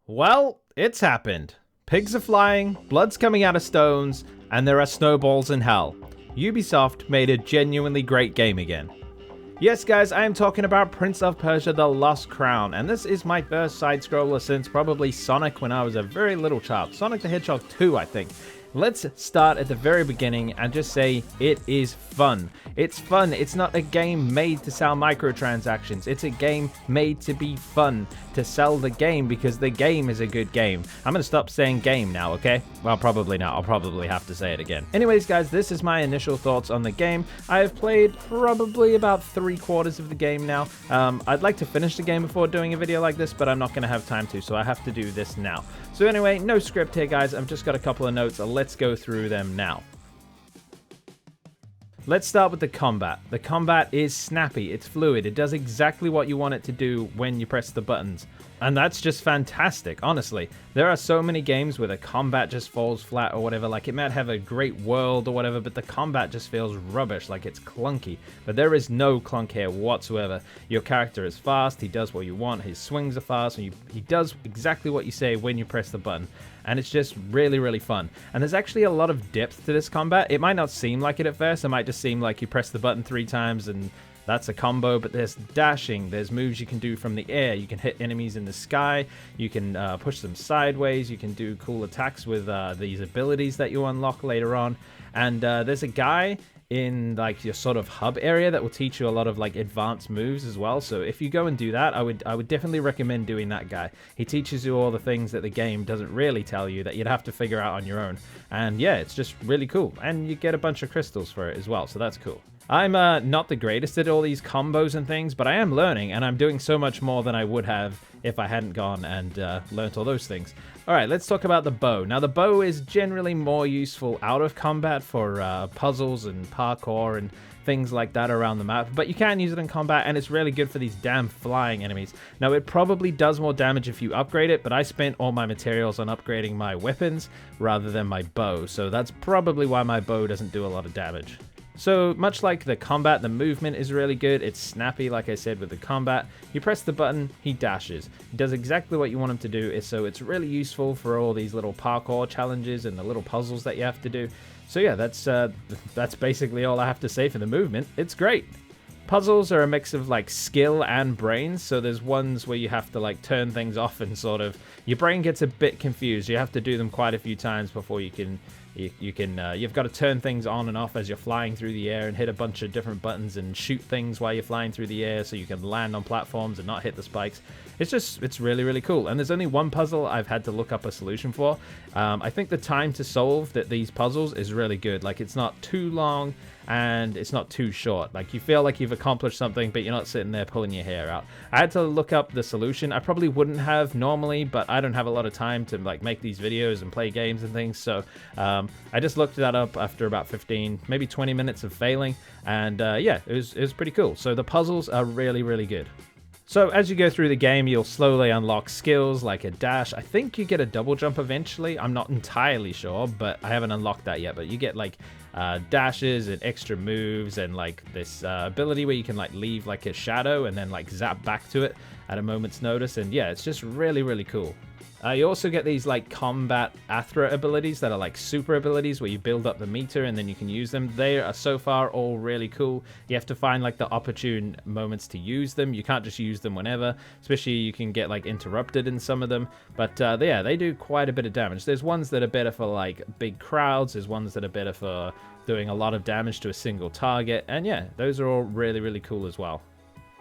Well, it's happened. Pigs are flying, blood's coming out of stones, and there are snowballs in hell. Ubisoft made a genuinely great game again. Yes guys, I am talking about Prince of Persia: The Lost Crown, and this is my first side-scroller since probably Sonic when I was a very little child. Sonic the Hedgehog 2, I think. Let's start at the very beginning and just say it is fun. It's fun. It's not a game made to sell microtransactions. It's a game made to be fun, to sell the game because the game is a good game. I'm going to stop saying game now, okay? Well, probably not. I'll probably have to say it again. Anyways, guys, this is my initial thoughts on the game. I have played probably about 3/4 of the game now. I'd like to finish the game before doing a video like this, but I'm not going to have time to, so I have to do this now. So anyway, no script here, guys. I've just got a couple of notes. Let's go through them now. Let's start with the combat. The combat is snappy, it's fluid, it does exactly what you want it to do when you press the buttons. And that's just fantastic, honestly. There are so many games where the combat just falls flat or whatever, like it might have a great world or whatever, but the combat just feels rubbish, like it's clunky. But there is no clunk here whatsoever. Your character is fast, he does what you want, his swings are fast, and he does exactly what you say when you press the button. And it's just really, really fun. And there's actually a lot of depth to this combat. It might not seem like it at first, it might just seem like you press the button 3 times and that's a combo, but there's dashing, there's moves you can do from the air, you can hit enemies in the sky, you can push them sideways, you can do cool attacks with these abilities that you unlock later on, and there's a guy in like your sort of hub area that will teach you a lot of like advanced moves as well. So if you go and do that, I would definitely recommend doing that guy. He teaches you all the things that the game doesn't really tell you that you'd have to figure out on your own. And yeah, it's just really cool. And you get a bunch of crystals for it as well, so that's cool. I'm not the greatest at all these combos and things, but I am learning, and I'm doing so much more than I would have if I hadn't gone and learnt all those things. Alright, let's talk about the bow. Now, the bow is generally more useful out of combat for puzzles and parkour and things like that around the map, but you can use it in combat, and it's really good for these damn flying enemies. Now, it probably does more damage if you upgrade it, but I spent all my materials on upgrading my weapons rather than my bow, so that's probably why my bow doesn't do a lot of damage. So, much like the combat, the movement is really good. It's snappy, like I said, with the combat. You press the button, he dashes. He does exactly what you want him to do, so it's really useful for all these little parkour challenges and the little puzzles that you have to do. So yeah, that's basically all I have to say for the movement. It's great. Puzzles are a mix of like skill and brains, so there's ones where you have to like turn things off and sort of your brain gets a bit confused. You have to do them quite a few times before you've got to turn things on and off as you're flying through the air and hit a bunch of different buttons and shoot things while you're flying through the air so you can land on platforms and not hit the spikes. It's really, really cool. And there's only one puzzle I've had to look up a solution for. I think the time to solve these puzzles is really good. Like, it's not too long and it's not too short. Like, you feel like you've accomplished something, but you're not sitting there pulling your hair out. I had to look up the solution. I probably wouldn't have normally, but I don't have a lot of time to like make these videos and play games and things, so I just looked that up after about 15, maybe 20 minutes of failing, and yeah, it was pretty cool. So the puzzles are really, really good. So as you go through the game, you'll slowly unlock skills like a dash. I think you get a double jump eventually. I'm not entirely sure, but I haven't unlocked that yet. But you get like dashes and extra moves and like this ability where you can like leave like a shadow and then like zap back to it at a moment's notice. And yeah, it's just really, really cool. You also get these like combat Athra abilities that are like super abilities where you build up the meter and then you can use them. They are so far all really cool. You have to find like the opportune moments to use them. You can't just use them whenever, especially you can get like interrupted in some of them. But yeah, they do quite a bit of damage. There's ones that are better for like big crowds. There's ones that are better for doing a lot of damage to a single target. And yeah, those are all really, really cool as well.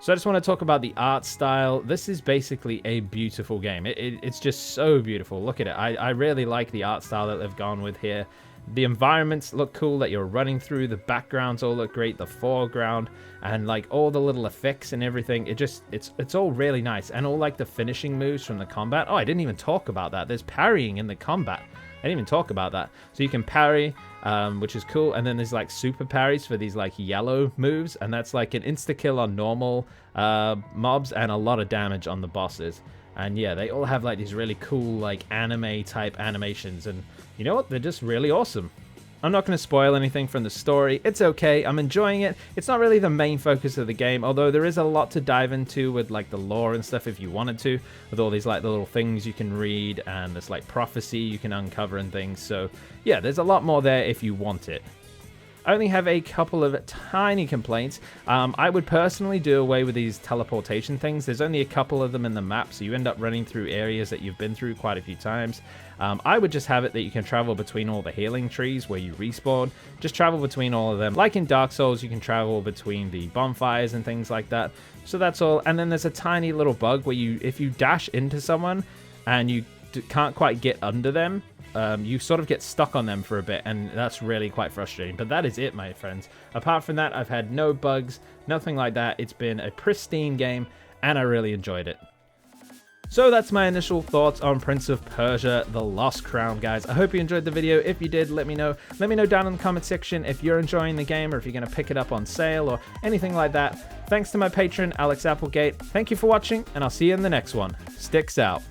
So I just want to talk about the art style. This is basically a beautiful game. It's just so beautiful. Look at it. I really like the art style that they've gone with here. The environments look cool that you're running through. The backgrounds all look great. The foreground and like all the little effects and everything. It's all really nice. And all like the finishing moves from the combat. Oh, I didn't even talk about that. There's parrying in the combat. I didn't even talk about that. So you can parry, which is cool. And then there's like super parries for these like yellow moves. And that's like an insta-kill on normal mobs and a lot of damage on the bosses. And yeah, they all have like these really cool like anime type animations. And you know what? They're just really awesome. I'm not going to spoil anything from the story. It's okay. I'm enjoying it. It's not really the main focus of the game, although there is a lot to dive into with like the lore and stuff if you wanted to, with all these like the little things you can read and there's like prophecy you can uncover and things. So yeah, there's a lot more there if you want it. I only have a couple of tiny complaints. I would personally do away with these teleportation things. There's only a couple of them in the map, so you end up running through areas that you've been through quite a few times. I would just have it that you can travel between all the healing trees where you respawn. Just travel between all of them. Like in Dark Souls, you can travel between the bonfires and things like that. So that's all. And then there's a tiny little bug where if you dash into someone and you can't quite get under them, you sort of get stuck on them for a bit, and that's really quite frustrating. But that is it, my friends. Apart from that, I've had no bugs, nothing like that. It's been a pristine game, and I really enjoyed it. So that's my initial thoughts on Prince of Persia: The Lost Crown, guys. I hope you enjoyed the video. If you did, let me know. Let me know down in the comment section if you're enjoying the game or if you're going to pick it up on sale or anything like that. Thanks to my patron, Alex Applegate. Thank you for watching, and I'll see you in the next one. Sticks out.